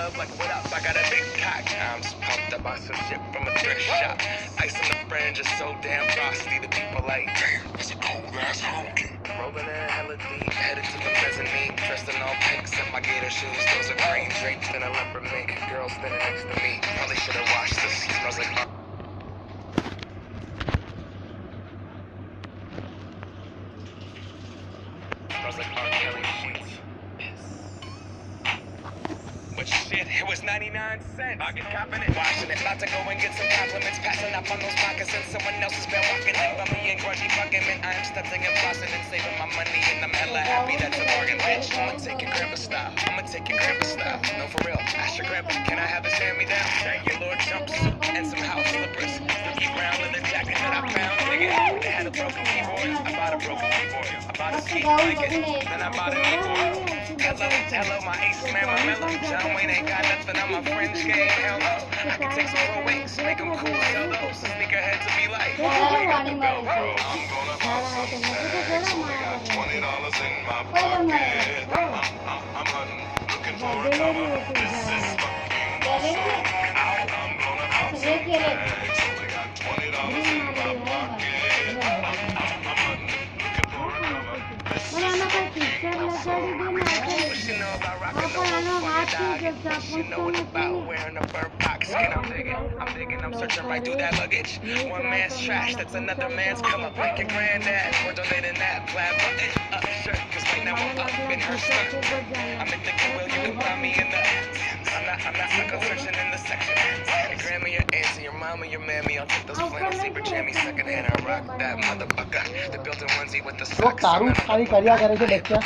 up like, what up? I got a big cock. I'm just pumped up on some shit from a thrift shop. Ice on the fringe is so damn frosty. The people like, damn, it's a cold ass honky. Rolling in hella deep, headed to the mezzanine. Dressed in all pinks and my gator shoes. Those are green drapes in a leopard mink. Girl standing next to me. Probably should have washed this. Smells like R. Kelly sheets. But shit, it was 99 cents. I get copping it, washing it. About to go and get some compliments. Passing up on those moccasins. Someone else has been walking in by me and grungy fucking man. I am stunting and flossing and saving my money. And I'm hella happy that's a bargain, bitch. I'ma take your grandpa style. I'ma take your grandpa style. No, for real. Ask your grandpa, can I have this hand-me-down? Regular jumpsuit and some house slippers. Silky brown leather jacket that I found. Nigga, they had a broken keyboard. I bought a broken keyboard. I bought a ski blanket. Then I bought a keyboard. Hello, my ace man, my mellow. John Wayne ain't got nothing on my fringe game. Hell no. I can take some pro wings, make them cool. Sell those sneakerheads to be like, we got the belt. I'm gonna buy some snacks. Only got $20 in my pocket. I'm hunting, looking for a cover. This is fucking awesome. I'm gonna buy some snacks. Only got $20 in my pocket. I'm hunting, looking for a cover. This is fucking awesome. What you know about rocking the wolf on your dog? What you know about wearing a bird box skin? I'm digging, I'm searching right through that luggage. One man's trash, that's another man's come up. Thank your granddad for donating that plaid button up shirt. Cause right now I'm up in her skirt. I'm in the Goodwill, you can find me in the. I'm not stuck on searching in the section. Your grandma, your auntie, your mama, your mammy. I'll take those flannel zebra jammies secondhand and rock that motherfucker. The built-in onesie with the socks. તારું ખાલી કર્યા કરે છે lecture.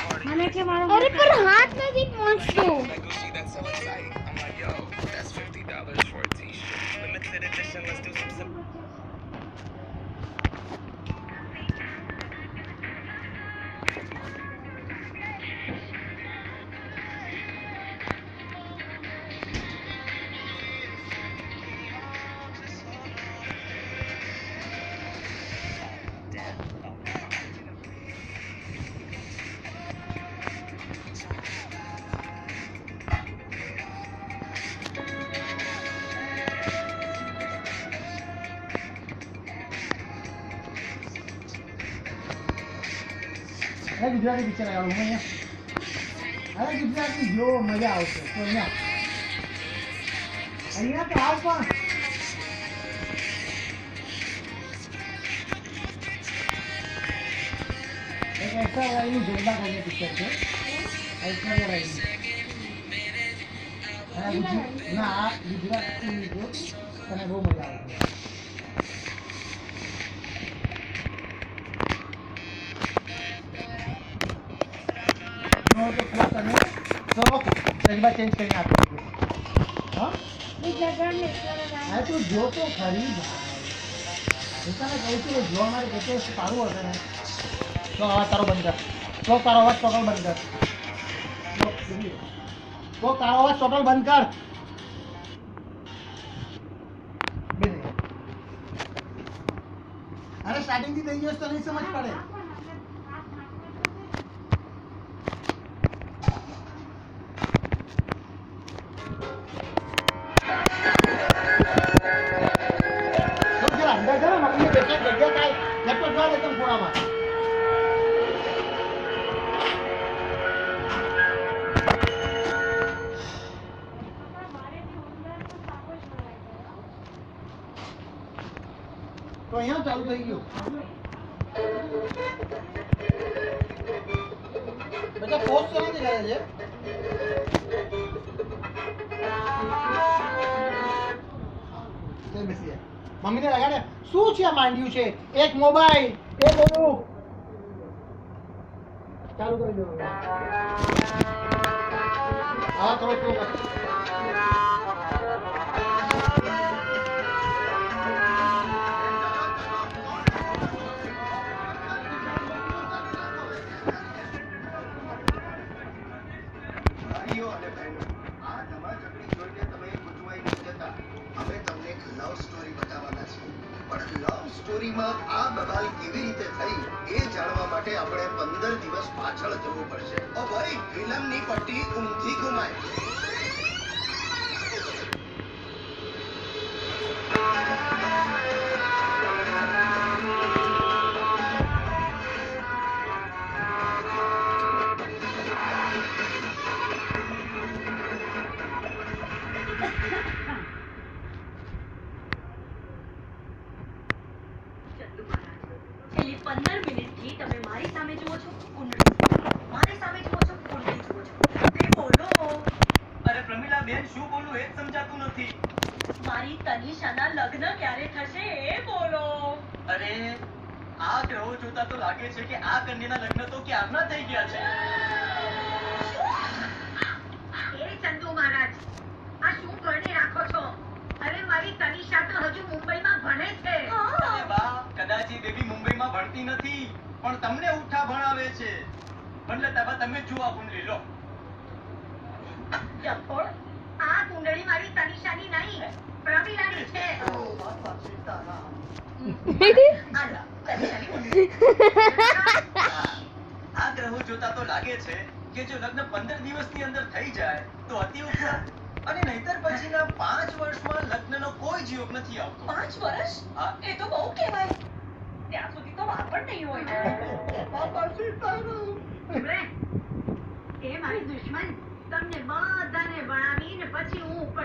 અરે પર હાથ નથી પહોંચતો. I'm like, yo, that's $50 for a t-shirt. Limited edition, let's do some simple. અરે ગુજરાતી પિક્ચર આવ્યું અહીંયા. અરે ગુજરાતી જો મજા આવશે તો અહીંયા તો આવ પણ એક એક્સ્ટ્રા વાળીનું જોરદાર કરીને પિક્ચર છે. એક્સ્ટ્રા વાળીનું ના આ ગુજરાતી જો તને બહુ મજા આવશે. चेंज करके आपको हाँ तू जो तो खरी जो हमारे कैसे सारू होता है तो आवाज तारो बंद कर तो तारो आवाज टोटल बंद कर तो तारो आवाज टोटल बंद कर अरे स्टार्टिंग थी नहीं तो नहीं समझ पड़े तो यहाँ चालू થઈ ગયું બેટા પોસ્ટ તો નથી લાગે છે મમ્મીને લગાડે શું છે માંડ્યું છે એક મોબાઈલ એ બોલું ચાલુ કરી દો હા થોડો સ્લો કર સ્ટોરીમાં આ બબાલ કેવી રીતે થઈ એ જાણવા માટે આપણે 15 દિવસ પાછળ જવું પડશે. ઓ ભાઈ ફિલ્મની પટ્ટી ઊંધી ઘુમાય બેન શું બોલું એ જ સમજાતું નથી. મારી તનિષાના લગ્ન ક્યારે થશે એ બોલો. અરે આ ગ્રહો જોતા તો લાગે છે કે આ કન્યાના લગ્ન તો ક્યારના થઈ ગયા છે. એ ચંદુ મહારાજ, આ શું કરણી રાખો છો? અરે મારી તનિષા તો હજુ મુંબઈમાં ભણે છે. અરે બા, કદાચ એ બેબી મુંબઈમાં ભણતી નથી પણ તમને ઉઠા ભણાવે છે. એટલે તમે જુઓ આ કુંડલી લો. જફોડ, આ કુંડળી મારી તનિષાની નહીં, પ્રવીણાની છે. આલા, તનિષાની કુંડળી. આ ગ્રહો જોતા તો લાગે છે કે જો લગ્ન 15 દિવસની અંદર થઈ જાય તો અતિ ઉત્તમ, અને નહીતર પછીના 5 વર્ષમાં લગ્નનો કોઈ જ યોગ નથી આવતો. 5 વર્ષ? હા. એ તો બહુ કહેવાય. ત્યાં સુધી તો વાર પણ નહીં હોય. ઉભરે. એ મારી દુશ્મન તમને બધાને ભણાવીને પછી હું ઉપર